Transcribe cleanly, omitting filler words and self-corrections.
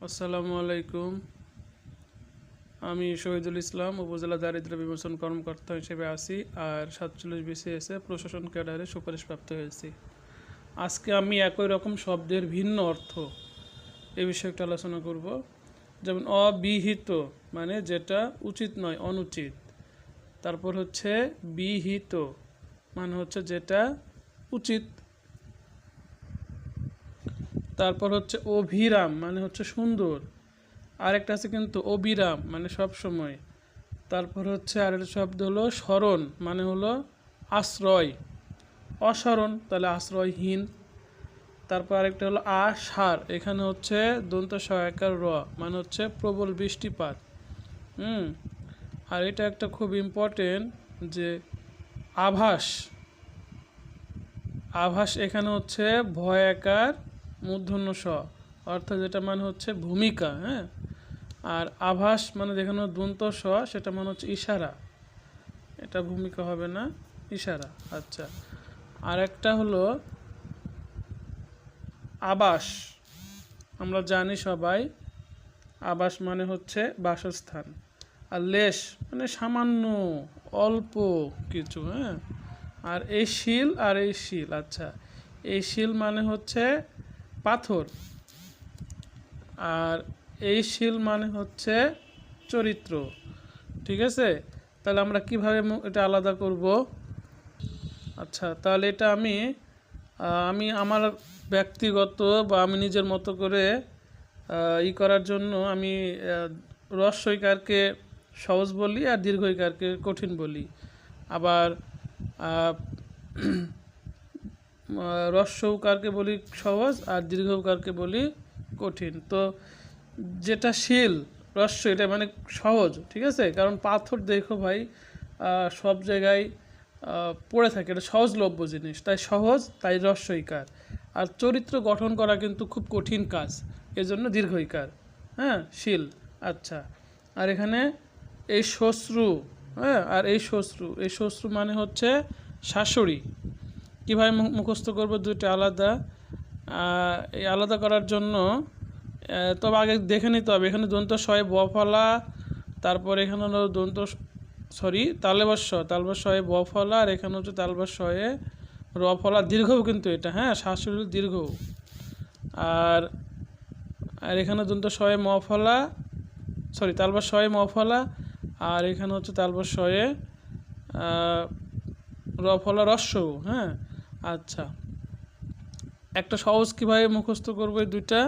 আসসালামু আলাইকুম। আমি শহীদুল ইসলাম উপজেলা দারিদ্র্য বিমোচন কর্মকর্তা হিসেবে আছি আর 47 বিসিএসে প্রশাসন ক্যাডারে সুপারিশপ্রাপ্ত হয়েছি। আজকে আমি একই রকম শব্দের ভিন্ন অর্থ এ বিষয়ে একটু আলোচনা করব। যেমন অবিহিত মানে যেটা উচিত নয়, অনুচিত। তারপর হচ্ছে বিহিত মানে হচ্ছে যেটা উচিত। তারপর হচ্ছে অভিরাম মানে হচ্ছে সুন্দর। আরেকটা আছে কিন্তু অবিরাম মানে সব সময়। তারপর হচ্ছে আরেকটা শব্দ হলো শরণ মানে হলো আশ্রয়। অশরণ তাহলে আশ্রয়হীন। তারপর আরেকটা হলো আষাঢ়, এখানে হচ্ছে দন্ত সহায়কার র মানে হচ্ছে প্রবল বৃষ্টিপাত। আর এটা একটা খুব ইম্পর্টেন্ট যে আভাস। আভাস এখানে হচ্ছে ভয়াকার মূর্ধন্য স, অর্থাৎ যেটা মানে হচ্ছে ভূমিকা। আর আভাস মানে যেখানে দন্ত স সেটা মানে হচ্ছে ইশারা, এটা ভূমিকা হবে না, ইশারা। আচ্ছা, আর একটা হলো আবাস। আমরা জানি সবাই আবাস মানে হচ্ছে বাসস্থান। আর লেশ মানে সামান্য, অল্প কিছু। আর এই শিল আর এই শিল, আচ্ছা এই শিল মানে হচ্ছে পাথর, আর এই শিল মানে হচ্ছে চরিত্র। ঠিক আছে, তাহলে আমরা কিভাবে এটা আলাদা করব? আচ্ছা, তাহলে এটা আমি আমি আমার ব্যক্তিগত বা আমি নিজের মতো করে করার জন্য আমি হ্রস্বইকারকে সহজ বলি আর দীর্ঘইকারকে কঠিন বলি। আবার হ্রস্বউকারকে বলি সহজ আর দীর্ঘউকারকে বলি কঠিন। তো যেটা শিল হ্রস্ব এটা মানে সহজ, ঠিক আছে, কারণ পাথর দেখো ভাই সব জায়গায় পড়ে থাকে, এটা সহজলভ্য জিনিস, তাই সহজ, তাই হ্রস্বইকার। আর চরিত্র গঠন করা কিন্তু খুব কঠিন কাজ, এজন্য দীর্ঘইকার। শিল। আচ্ছা, আর এখানে এই শ্বশ্রু, আর এই শ্বশ্রু মানে হচ্ছে শাশুড়ি। কীভাবে মুখস্থ করবো দুইটা আলাদা? এই আলাদা করার জন্য তবে আগে দেখে নিতে হবে। এখানে দন্ত শয়ে ব ফলা, তারপর এখানে হলো তালবস শয়ে ব ফলা, আর এখানে হচ্ছে তালবস শয়ে র ফলা, দীর্ঘও কিন্তু এটা, শাশুড়ি দীর্ঘ। আর এখানে দন্ত শয়ে ম ফলা, তালবস শয়ে ম ফলা, আর এখানে হচ্ছে তালবস শয়ে র ফলা রস্য। আচ্ছা, একটা সহজ কীভাবে মুখস্থ করবো এই দুইটা?